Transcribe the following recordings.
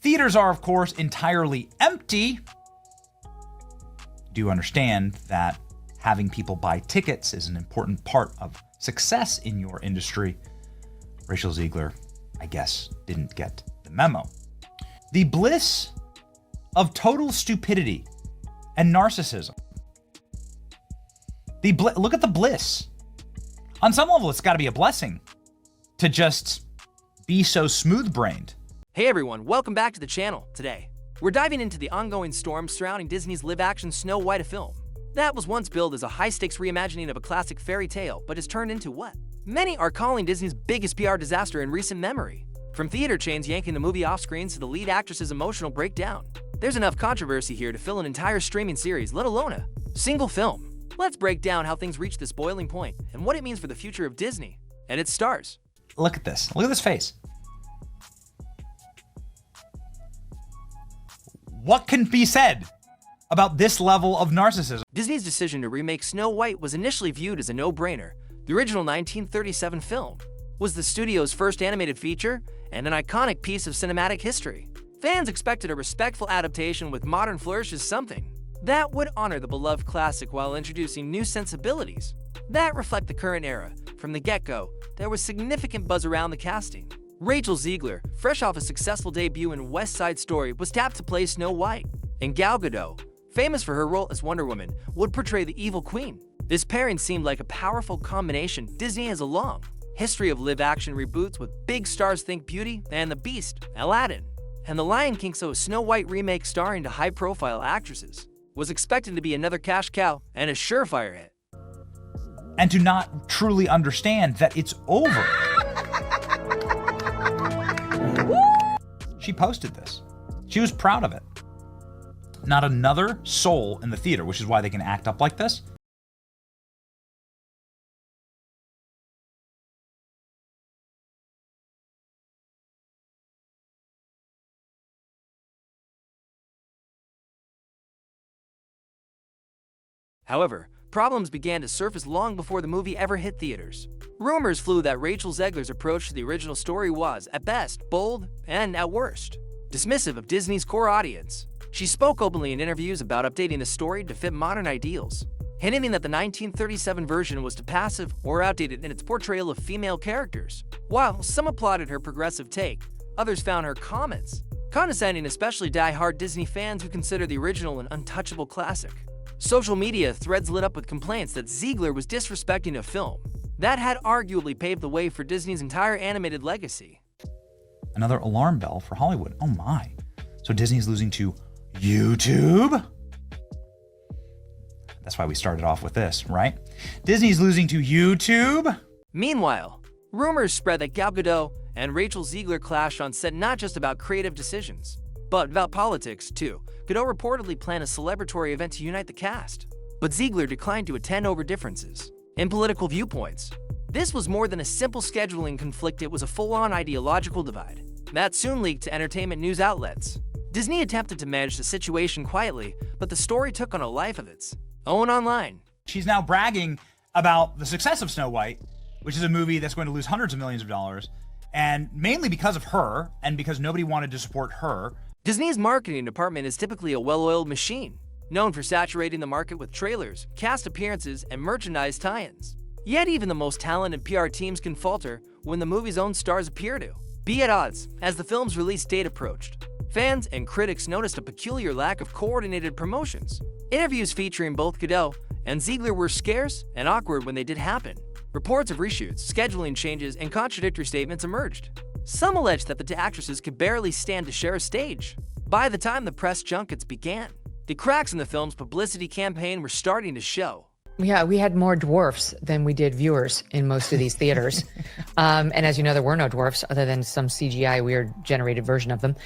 Theaters are, of course, entirely empty. Do you understand that having people buy tickets is an important part of success in your industry? Rachel Zegler, I guess, didn't get the memo. The bliss of total stupidity and narcissism. Look at the bliss. On some level, it's got to be a blessing to just be so smooth-brained. Hey everyone, welcome back to the channel. Today, we're diving into the ongoing storm surrounding Disney's live-action Snow White, a film that was once billed as a high-stakes reimagining of a classic fairy tale, but has turned into what many are calling Disney's biggest PR disaster in recent memory. From theater chains yanking the movie off screens to the lead actress's emotional breakdown, there's enough controversy here to fill an entire streaming series, let alone a single film. Let's break down how things reached this boiling point and what it means for the future of Disney and its stars. Look at this. Look at this face. What can be said about this level of narcissism? Disney's decision to remake Snow White was initially viewed as a no-brainer. The original 1937 film was the studio's first animated feature and an iconic piece of cinematic history. Fans expected a respectful adaptation with modern flourishes, something that would honor the beloved classic while introducing new sensibilities that reflect the current era. From the get-go, there was significant buzz around the casting. Rachel Zegler, fresh off a successful debut in West Side Story, was tapped to play Snow White, and Gal Gadot, famous for her role as Wonder Woman, would portray the evil queen. This pairing seemed like a powerful combination. Disney has a long history of live-action reboots with big stars, think Beauty and the Beast, Aladdin, and The Lion King, so a Snow White remake starring to high-profile actresses was expected to be another cash cow and a surefire hit. And to not truly understand that it's over. She posted this. She was proud of it. Not another soul in the theater, which is why they can act up like this. However, problems began to surface long before the movie ever hit theaters. Rumors flew that Rachel Zegler's approach to the original story was, at best, bold and, at worst, dismissive of Disney's core audience. She spoke openly in interviews about updating the story to fit modern ideals, hinting that the 1937 version was too passive or outdated in its portrayal of female characters. While some applauded her progressive take, others found her comments condescending, especially die-hard Disney fans who consider the original an untouchable classic. Social media threads lit up with complaints that Zegler was disrespecting a film that had arguably paved the way for Disney's entire animated legacy. Another alarm bell for Hollywood. Oh my. So Disney's losing to YouTube? That's why we started off with this, right? Disney's losing to YouTube? Meanwhile, rumors spread that Gal Gadot and Rachel Zegler clashed on set, not just about creative decisions, but about politics too. Gadot reportedly planned a celebratory event to unite the cast, but Zegler declined to attend over differences in political viewpoints. This was more than a simple scheduling conflict, it was a full-on ideological divide that soon leaked to entertainment news outlets. Disney attempted to manage the situation quietly, but the story took on a life of its own online. She's now bragging about the success of Snow White, which is a movie that's going to lose hundreds of millions of dollars, and mainly because of her, and because nobody wanted to support her. Disney's marketing department is typically a well-oiled machine, known for saturating the market with trailers, cast appearances, and merchandise tie-ins. Yet even the most talented PR teams can falter when the movie's own stars appear to be at odds. As the film's release date approached, fans and critics noticed a peculiar lack of coordinated promotions. Interviews featuring both Gadot and Zegler were scarce and awkward when they did happen. Reports of reshoots, scheduling changes, and contradictory statements emerged. Some alleged that the two actresses could barely stand to share a stage. By the time the press junkets began, the cracks in the film's publicity campaign were starting to show. Yeah, we had more dwarfs than we did viewers in most of these theaters. And as you know, there were no dwarfs other than some CGI weird generated version of them.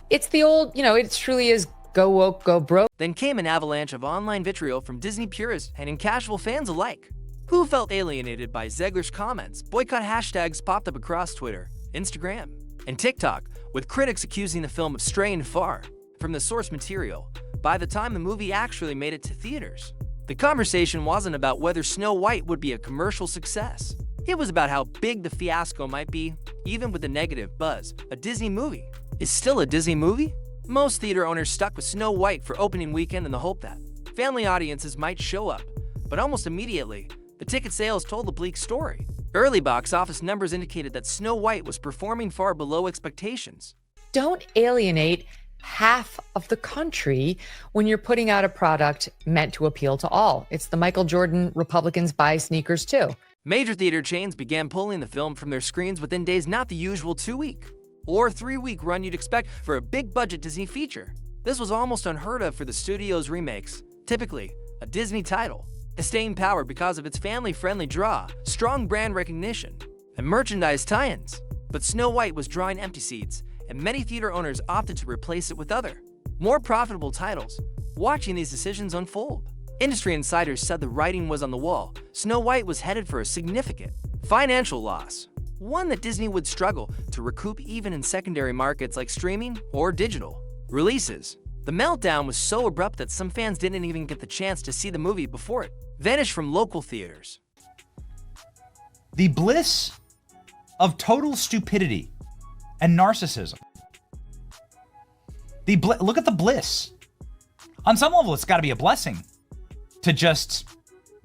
It's the old, it truly is go woke, go broke. Then came an avalanche of online vitriol from Disney purists and casual fans alike, who felt alienated by Zegler's comments. Boycott hashtags popped up across Twitter, Instagram, and TikTok, with critics accusing the film of straying far from the source material. By the time the movie actually made it to theaters, the conversation wasn't about whether Snow White would be a commercial success. It was about how big the fiasco might be. Even with the negative buzz, a Disney movie is still a Disney movie? Most theater owners stuck with Snow White for opening weekend in the hope that family audiences might show up, but almost immediately, the ticket sales told a bleak story. Early box office numbers indicated that Snow White was performing far below expectations. Don't alienate half of the country when you're putting out a product meant to appeal to all. It's the Michael Jordan Republicans buy sneakers too. Major theater chains began pulling the film from their screens within days, not the usual 2-week or 3-week run you'd expect for a big-budget Disney feature. This was almost unheard of for the studio's remakes, typically a Disney title, a staying power because of its family-friendly draw, strong brand recognition, and merchandise tie-ins. But Snow White was drawing empty seats, and many theater owners opted to replace it with other, more profitable titles. Watching these decisions unfold, industry insiders said the writing was on the wall. Snow White was headed for a significant financial loss, one that Disney would struggle to recoup even in secondary markets like streaming or digital releases. The meltdown was so abrupt that some fans didn't even get the chance to see the movie before it vanished from local theaters. The bliss of total stupidity and narcissism. Look at the bliss. On some level, it's got to be a blessing to just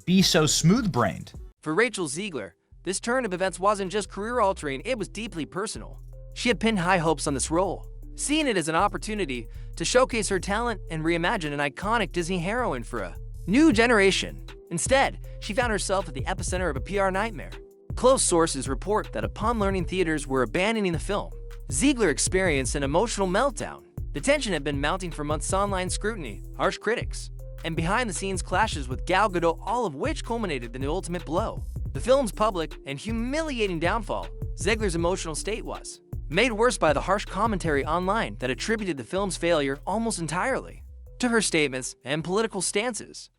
be so smooth-brained. For Rachel Zegler, this turn of events wasn't just career-altering, it was deeply personal. She had pinned high hopes on this role, seeing it as an opportunity to showcase her talent and reimagine an iconic Disney heroine for a new generation. Instead, she found herself at the epicenter of a PR nightmare. Close sources report that upon learning theaters were abandoning the film, Zegler experienced an emotional meltdown. The tension had been mounting for months: online scrutiny, harsh critics, and behind-the-scenes clashes with Gal Gadot, all of which culminated in the ultimate blow. The film's public and humiliating downfall. Zegler's emotional state was made worse by the harsh commentary online that attributed the film's failure almost entirely to her statements and political stances.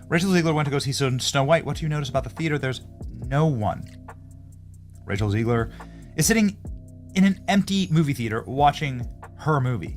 Rachel Zegler went to go see Snow White. What do you notice about the theater? There's no one. Rachel Zegler is sitting in an empty movie theater watching her movie,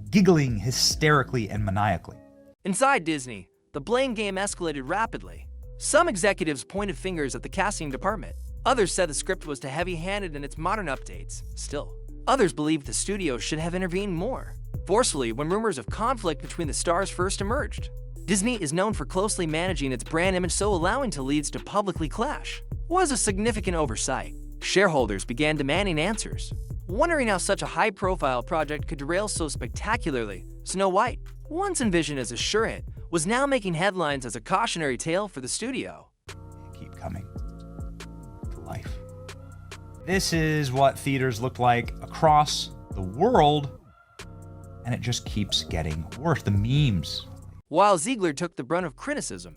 giggling hysterically and maniacally. Inside Disney, the blame game escalated rapidly. Some executives pointed fingers at the casting department. Others said the script was too heavy-handed in its modern updates. Still, others believed the studio should have intervened more forcefully when rumors of conflict between the stars first emerged. Disney is known for closely managing its brand image, so allowing leads to publicly clash was a significant oversight. Shareholders began demanding answers, wondering how such a high-profile project could derail so spectacularly. Snow White, once envisioned as assurant, was now making headlines as a cautionary tale for the studio. Keep coming to life. This is what theaters look like across the world, and it just keeps getting worse. The memes. While Zegler took the brunt of criticism,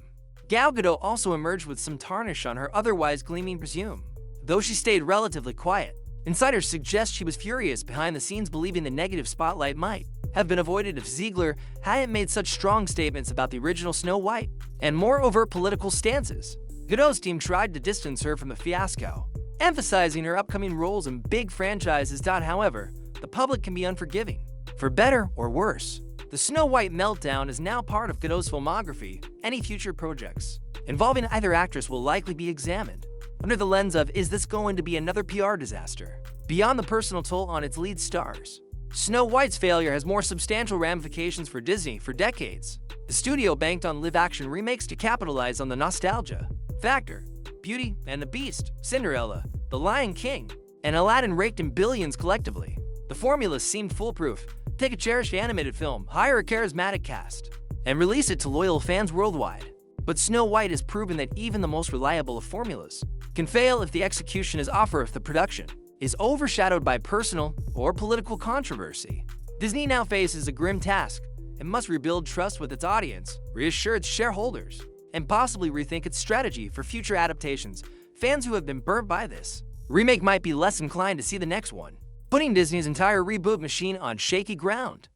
Gal Gadot also emerged with some tarnish on her otherwise gleaming resume. Though she stayed relatively quiet, insiders suggest she was furious behind the scenes, believing the negative spotlight might have been avoided if Zegler hadn't made such strong statements about the original Snow White and more overt political stances. Gadot's team tried to distance her from the fiasco, emphasizing her upcoming roles in big franchises. However, the public can be unforgiving. For better or worse, the Snow White meltdown is now part of Gadot's filmography. Any future projects involving either actress will likely be examined under the lens of, is this going to be another PR disaster? Beyond the personal toll on its lead stars, Snow White's failure has more substantial ramifications for Disney. For decades, the studio banked on live-action remakes to capitalize on the nostalgia factor. Beauty and the Beast, Cinderella, The Lion King, and Aladdin raked in billions collectively. The formula seemed foolproof. Take a cherished animated film, hire a charismatic cast, and release it to loyal fans worldwide. But Snow White has proven that even the most reliable of formulas can fail if the execution is off or if the production is overshadowed by personal or political controversy. Disney now faces a grim task and must rebuild trust with its audience, reassure its shareholders, and possibly rethink its strategy for future adaptations. Fans who have been burnt by this remake might be less inclined to see the next one, putting Disney's entire reboot machine on shaky ground.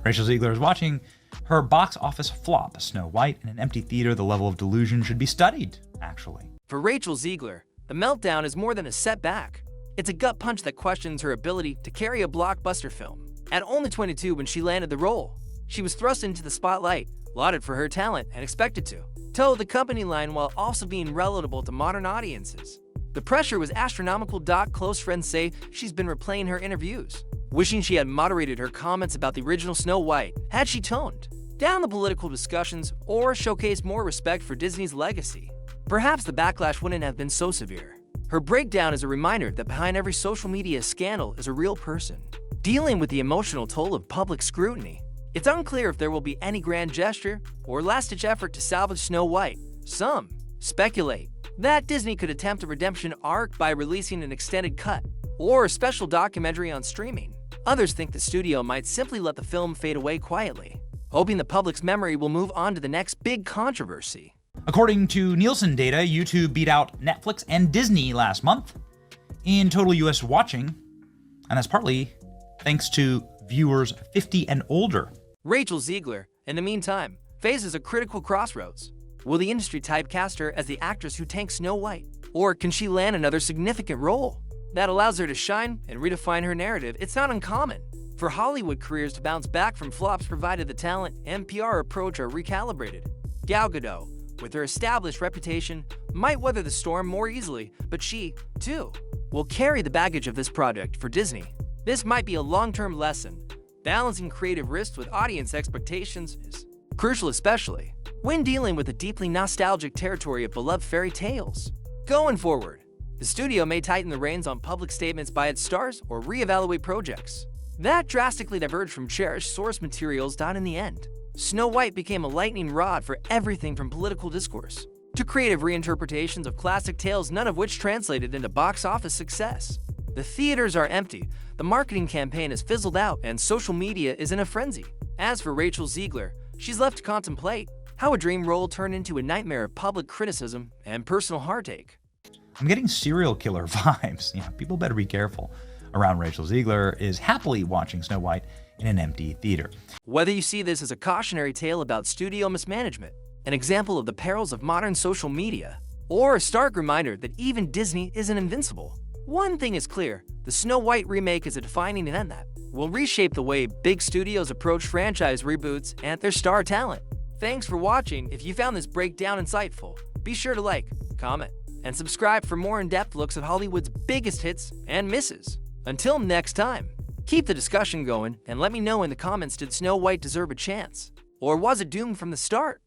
Rachel Zegler is watching her box office flop, Snow White, in an empty theater. The level of delusion should be studied, actually. For Rachel Zegler, the meltdown is more than a setback. It's a gut punch that questions her ability to carry a blockbuster film. At only 22 when she landed the role, she was thrust into the spotlight, lauded for her talent, and expected to toe the company line while also being relatable to modern audiences. The The pressure was astronomical. Close friends say she's been replaying her interviews, wishing she had moderated her comments about the original Snow White. Had she toned down the political discussions or showcased more respect for Disney's legacy, perhaps the backlash wouldn't have been so severe. Her breakdown is a reminder that behind every social media scandal is a real person, dealing with the emotional toll of public scrutiny. It's unclear if there will be any grand gesture or last-ditch effort to salvage Snow White. Some speculate that Disney could attempt a redemption arc by releasing an extended cut or a special documentary on streaming. Others think the studio might simply let the film fade away quietly, hoping the public's memory will move on to the next big controversy. According to Nielsen data, YouTube beat out Netflix and Disney last month in total US watching, and that's partly thanks to viewers 50 and older. Rachel Zegler, in the meantime, faces a critical crossroads. Will the industry typecast her as the actress who tanks Snow White? Or can she land another significant role that allows her to shine and redefine her narrative? It's not uncommon for Hollywood careers to bounce back from flops provided the talent and PR approach are recalibrated. Gal Gadot, with her established reputation, might weather the storm more easily, but she, too, will carry the baggage of this project for Disney. This might be a long-term lesson. Balancing creative risks with audience expectations is crucial, especially when dealing with the deeply nostalgic territory of beloved fairy tales. Going forward, the studio may tighten the reins on public statements by its stars or reevaluate projects that drastically diverge from cherished source materials. In the end, Snow White became a lightning rod for everything from political discourse to creative reinterpretations of classic tales, none of which translated into box office success. The theaters are empty, the marketing campaign has fizzled out, and social media is in a frenzy. As for Rachel Zegler, she's left to contemplate how a dream role turned into a nightmare of public criticism and personal heartache. I'm getting serial killer vibes. People better be careful around Rachel Zegler is happily watching Snow White in an empty theater. Whether you see this as a cautionary tale about studio mismanagement, an example of the perils of modern social media, or a stark reminder that even Disney isn't invincible, one thing is clear: the Snow White remake is a defining event that will reshape the way big studios approach franchise reboots and their star talent. Thanks for watching. If you found this breakdown insightful, be sure to like, comment, and subscribe for more in-depth looks at Hollywood's biggest hits and misses. Until next time, keep the discussion going and let me know in the comments, did Snow White deserve a chance? Or was it doomed from the start?